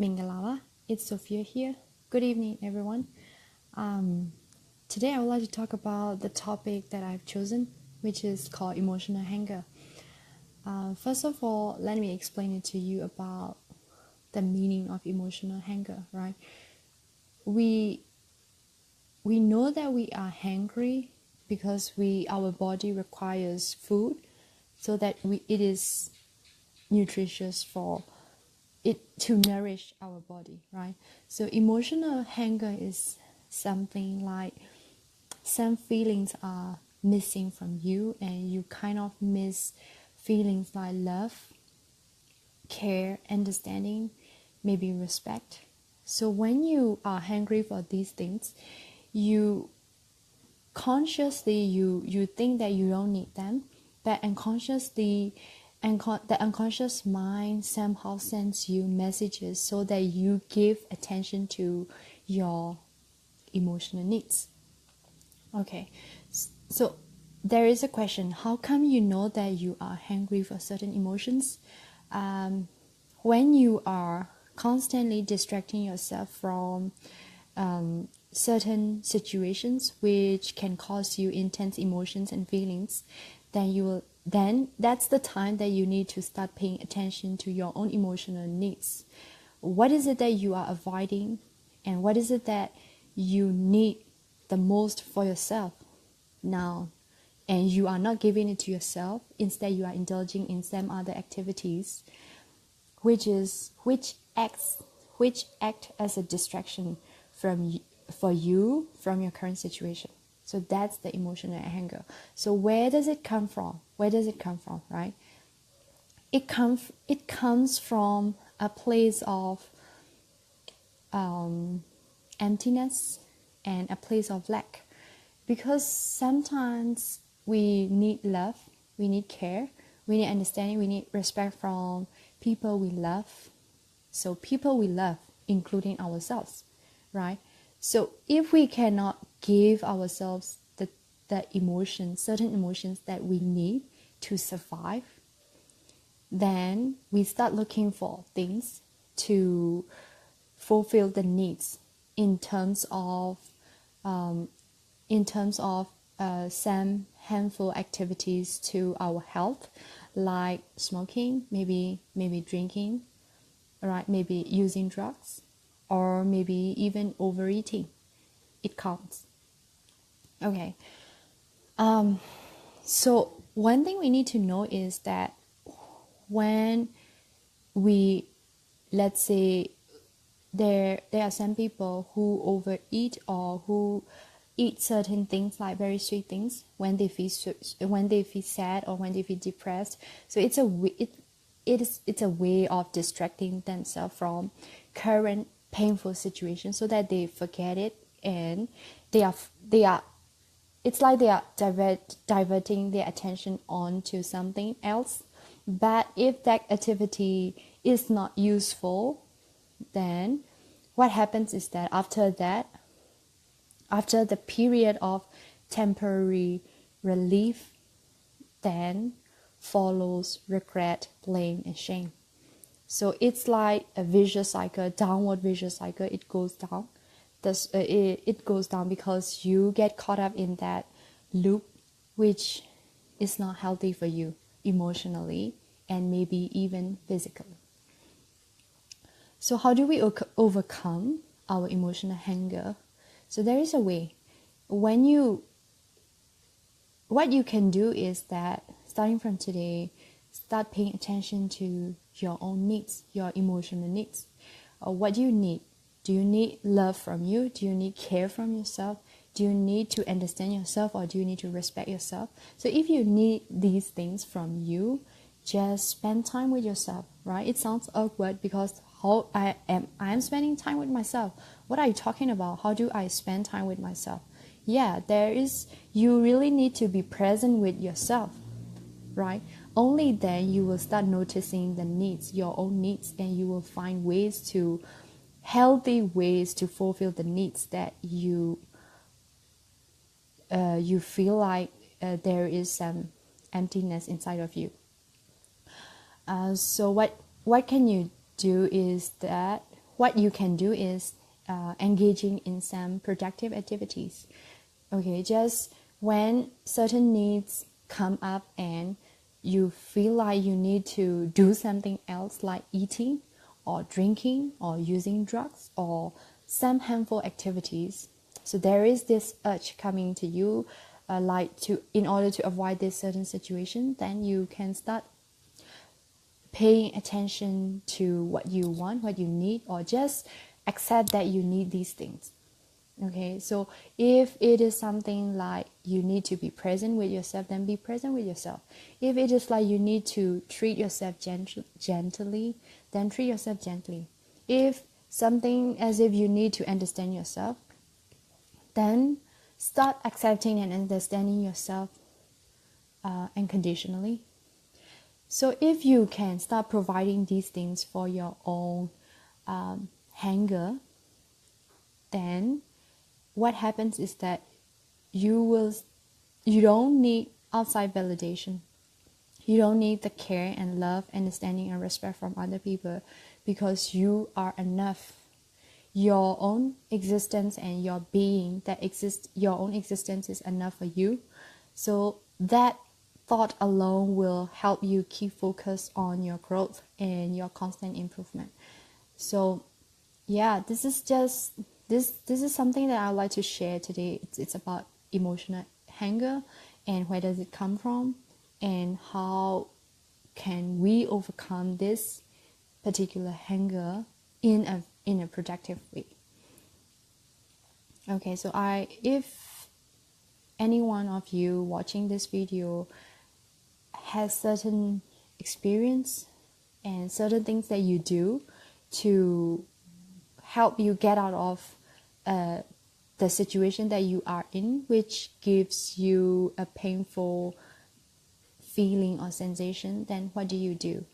Mingalala. It's Sophia here. Good evening, everyone. Today I would like to talk about the topic that I've chosen, which is called emotional hunger. First of all, let me explain it to you about the meaning of emotional hunger, right? We know that we are hungry because our body requires food so that it is nutritious for it to nourish our body, right? So emotional hunger is something like some feelings are missing from you and you kind of miss feelings like love, care, understanding, maybe respect. So when you are hungry for these things, you consciously you think that you don't need them, but unconsciously the unconscious mind somehow sends you messages so that you give attention to your emotional needs. Okay, so there is a question: how come you know that you are hungry for certain emotions? When you are constantly distracting yourself from certain situations which can cause you intense emotions and feelings, then that's the time that you need to start paying attention to your own emotional needs. What is it that you are avoiding, and what is it that you need the most for yourself now, and you are not giving it to yourself? Instead, you are indulging in some other activities which act as a distraction for you from your current situation. So that's the emotional anger. So where does it come from? Right? It comes from a place of emptiness and a place of lack, because sometimes we need love, we need care, we need understanding, we need respect from people we love. So people we love, including ourselves, right? So if we cannot give ourselves the emotions, certain emotions that we need to survive, then we start looking for things to fulfill the needs in terms of um, some harmful activities to our health, like smoking, maybe drinking, right? Maybe using drugs, or maybe even overeating. It counts. Okay. So one thing we need to know is that when we, let's say, there are some people who overeat or who eat certain things like very sweet things when they feel sad or when they feel depressed. So it's a way of distracting themselves from current painful situations so that they forget it, and they are it's like they are diverting their attention onto something else. But if that activity is not useful, then what happens is that after the period of temporary relief, then follows regret, blame, and shame. So it's like a vicious cycle, downward vicious cycle. It goes down. It goes down because you get caught up in that loop, which is not healthy for you emotionally and maybe even physically. So how do we overcome our emotional hunger? So there is a way. What you can do is that starting from today, start paying attention to your own needs, your emotional needs. What do you need? Do you need love from you? Do you need care from yourself? Do you need to understand yourself, or do you need to respect yourself? So if you need these things from you, just spend time with yourself, right? It sounds awkward because I am spending time with myself. What are you talking about? How do I spend time with myself? Yeah, you really need to be present with yourself, right? Only then you will start noticing the needs, your own needs, and you will find healthy ways to fulfill the needs that you feel like there is some emptiness inside of you. So what can you do is that what you can do is engaging in some productive activities. Okay, just when certain needs come up and you feel like you need to do something else, like eating or drinking or using drugs or some harmful activities. So there is this urge coming to you, like to in order to avoid this certain situation, then you can start paying attention to what you want, what you need, or just accept that you need these things. Okay, so if it is something like you need to be present with yourself, then be present with yourself. If it is like you need to treat yourself gently, then treat yourself gently. If something as if you need to understand yourself, then start accepting and understanding yourself unconditionally. So if you can start providing these things for your own hunger, then what happens is that you don't need outside validation. You don't need the care and love, understanding and respect from other people, because you are enough. Your own existence and your being that exists, your own existence is enough for you. So that thought alone will help you keep focus on your growth and your constant improvement. So yeah, this is just this is something that I'd like to share today. It's about emotional hunger and where does it come from and how can we overcome this particular hunger in a productive way. Okay, so if any one of you watching this video has certain experience and certain things that you do to help you get out of the situation that you are in, which gives you a painful feeling or sensation, then what do you do?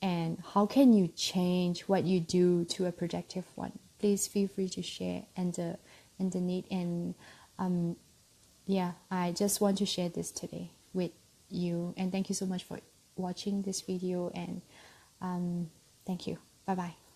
And how can you change what you do to a productive one? Please feel free to share underneath. And yeah, I just want to share this today with you. And thank you so much for watching this video. And thank you. Bye bye.